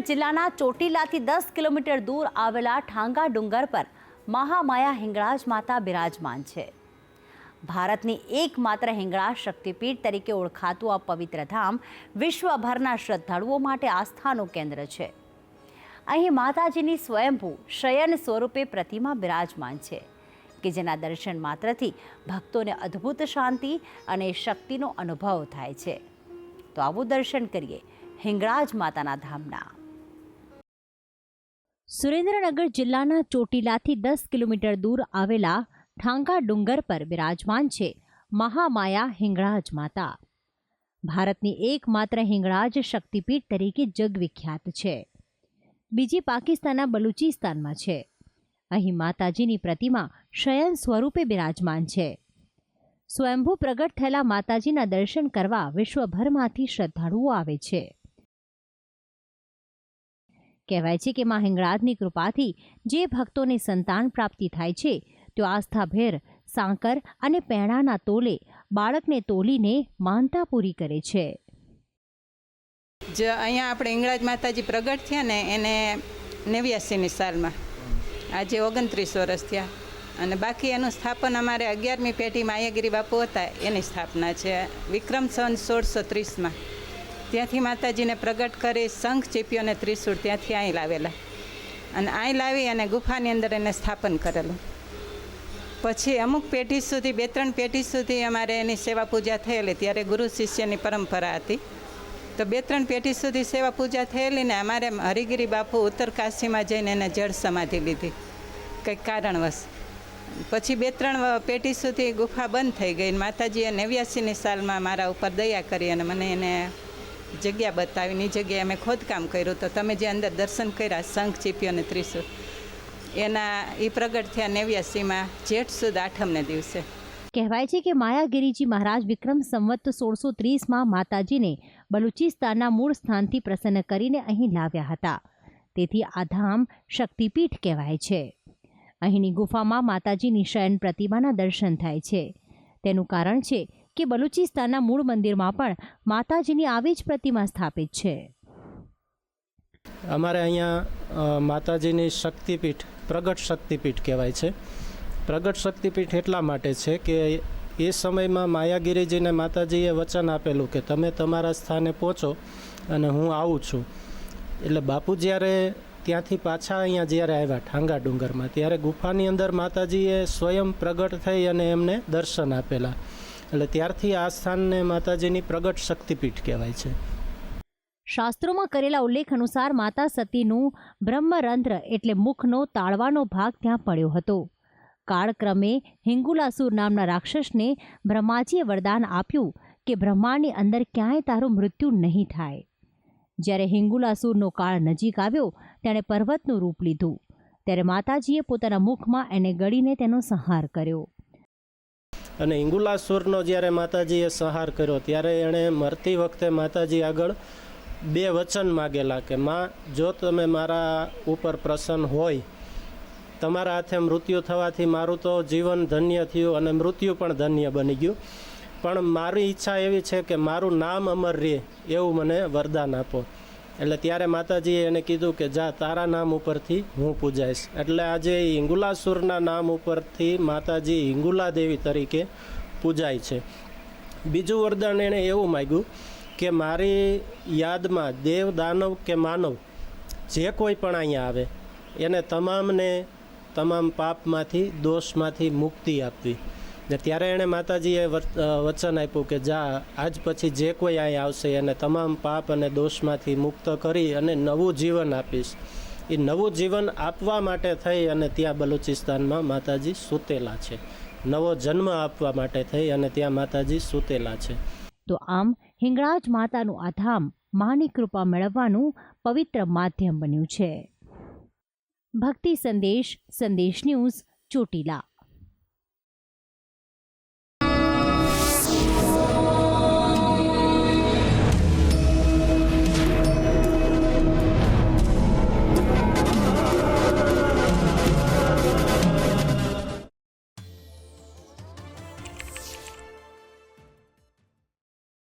સુરેન્દ્રનગર જિલ્લાના ચોટીલાથી 10 કિલોમીટર દૂર આવેલા ઠાંગા ડુંગર પર મહામાયા હિંગળાજ માતા બિરાજમાન છે। ભારતની એકમાત્ર હિંગળાજ શક્તિપીઠ તરીકે ઓળખાતું આ પવિત્ર ધામ વિશ્વભરના શ્રદ્ધાળુઓ માટે આસ્થાનું કેન્દ્ર છે। અહીં માતાજીની સ્વયંભૂ શયન સ્વરૂપે પ્રતિમા બિરાજમાન છે કે જેના દર્શન માત્રથી ભક્તોને અદ્ભુત શાંતિ અને શક્તિનો અનુભવ થાય છે। તો આવું દર્શન કરીએ હિંગળાજ માતાના ધામના। સુરેન્દ્રનગર જિલ્લાના ચોટીલાથી 10 કિલોમીટર દૂર આવેલા ઠાંગા ડુંગર પર બિરાજમાન છે મહામાયા હિંગળાજ માતા। ભારતની એકમાત્ર હિંગળાજ શક્તિપીઠ તરીકે જગવિખ્યાત છે। બીજી પાકિસ્તાનના બલુચિસ્તાનમાં છે। અહીં માતાજીની પ્રતિમા શયન સ્વરૂપે બિરાજમાન છે। સ્વયંભૂ પ્રગટ થયેલા માતાજીના દર્શન કરવા વિશ્વભરમાંથી શ્રદ્ધાળુઓ આવે છે। કહેવાય છે કે માં હિંગળાજની કૃપાથી જે ભક્તોને સંતાન પ્રાપ્તિ થાય છે તેઓ આસ્થાભેર સાંકર અને પેણાના તોલે બાળકને તોલીને માનતા પૂરી કરે છે। જે અહીંયા આપણે હિંગળાજ માતાજી પ્રગટ થયા ને એને 89ની સાલમાં, આજે 29 વર્ષ થયા અને બાકી એનું સ્થાપન અમારે 11મી પેઢી માયાગીરી બાપુ હતા એની સ્થાપના છે। વિક્રમ સંવત 1630માં ત્યાંથી માતાજીને પ્રગટ કરી શંખ ચીપીઓ અને ત્રિશૂળ ત્યાંથી અહીં લાવેલા અને અહીં લાવી અને ગુફાની અંદર એને સ્થાપન કરેલું। પછી અમુક પેઢી સુધી 2-3 પેઢી સુધી અમારે એની સેવા પૂજા થયેલી। ત્યારે ગુરુ શિષ્યની પરંપરા હતી તો 2-3 પેઢી સુધી સેવા પૂજા થયેલી ને અમારે હરિગીરી બાપુ ઉત્તર કાશીમાં જઈને એને જળ સમાધિ લીધી કંઈક કારણવશ। પછી 2-3 પેઢી સુધી ગુફા બંધ થઈ ગઈ। માતાજીએ 89ની સાલમાં મારા ઉપર દયા કરી અને મને એને જગ્યા બતાવીની જગ્યાએ અમે ખોદકામ કર્યું તો તમે જે અંદર દર્શન કર્યા શંખ ચીપીઓ અને ત્રિશૂળ એના એ પ્રગટ થયા 89માં જેઠ સુદ આઠમને દિવસે। કહેવાય છે કે માયાગીરીજી મહારાજ વિક્રમ સંવત 1630માં માતાજીને બલુચિસ્તાનના મૂળ સ્થાનથી પ્રસન્ન કરીને અહીં લાવ્યા હતા। તેથી આ ધામ શક્તિપીઠ કહેવાય છે। અહીંની ગુફામાં માતાજીની શયન પ્રતિમાના દર્શન થાય છે। તેનું કારણ છે કે બલુચિસ્તાનના મૂળ મંદિરમાં પણ માતાજીની આવી જ પ્રતિમા સ્થાપિત છે। અમારે અહીંયા માતાજીની શક્તિપીઠ પ્રગટ શક્તિપીઠ કહેવાય છે। પ્રગટ શક્તિપીઠ એટલા માટે છે કે એ સમયમાં માયાગીરીજીને માતાજીએ વચન આપેલું કે તમે તમારા સ્થાને પહોંચો અને હું આવું છું। એટલે બાપુ જ્યારે ત્યાંથી પાછા અહીંયા જ્યારે આવ્યા ઠાંગા ડુંગરમાં ત્યારે ગુફાની અંદર માતાજીએ સ્વયં પ્રગટ થઈ અને એમને દર્શન આપેલા। એટલે ત્યારથી આ સ્થાનને માતાજીની પ્રગટ શક્તિપીઠ કહેવાય છે। શાસ્ત્રોમાં કરેલા ઉલ્લેખ અનુસાર માતા સતીનું બ્રહ્મરંધ્ર એટલે મુખનો તાળવાનો ભાગ ત્યાં પડ્યો હતો। કાળક્રમે હિંગુલાસુર નામના રાક્ષસને બ્રહ્માજીએ વરદાન આપ્યું કે બ્રહ્માંડની અંદર ક્યાંય તારું મૃત્યુ નહીં થાય। જ્યારે હિંગુલાસુરનો કાળ નજીક આવ્યો તેણે પર્વતનું રૂપ લીધું। ત્યારે માતાજીએ પોતાના મુખમાં એને ગળીને તેનો સંહાર કર્યો। અને હિંગુલાસુરનો જ્યારે માતાજીએ સંહાર કર્યો ત્યારે એણે મરતી વખતે માતાજી આગળ 2 વચન માગેલા કે માં જો તમે મારા ઉપર પ્રસન્ન હોય તમારા હાથે મૃત્યુ થવાથી મારું તો જીવન ધન્ય થયું અને મૃત્યુ પણ ધન્ય બની ગયું, પણ મારી ઈચ્છા એવી છે કે મારું નામ અમર રહે એવું મને વરદાન આપો। એટલે ત્યારે માતાજીએ એને કીધું કે જા તારા નામ ઉપરથી હું પૂજાઈશ। એટલે આજે હિંગુલાસુરના નામ ઉપરથી માતાજી હિંગુલા દેવી તરીકે પૂજાય છે। બીજું વરદાન એણે એવું માગ્યું કે મારી યાદમાં દેવ દાનવ કે માનવ જે કોઈ પણ અહીંયા આવે એને તમામને તમામ પાપમાંથી દોષમાંથી મુક્તિ આપવી। ને ત્યારે એણે માતાજીએ વચન આપ્યું કે જા આજ પછી જે કોઈ અહીંયા આવશે એને તમામ પાપ અને દોષમાંથી મુક્ત કરી અને નવું જીવન આપીશ। એ નવું જીવન આપવા માટે થઈ અને ત્યાં બલુચિસ્તાનમાં માતાજી સૂતેલા છે। નવો જન્મ આપવા માટે થઈ અને ત્યાં માતાજી સૂતેલા છે। તો આમ હિંગળાજ માતાનું આ ધામ માની કૃપા મેળવવાનું પવિત્ર માધ્યમ બન્યું છે। ભક્તિ સંદેશ ન્યૂઝ ચોટીલા।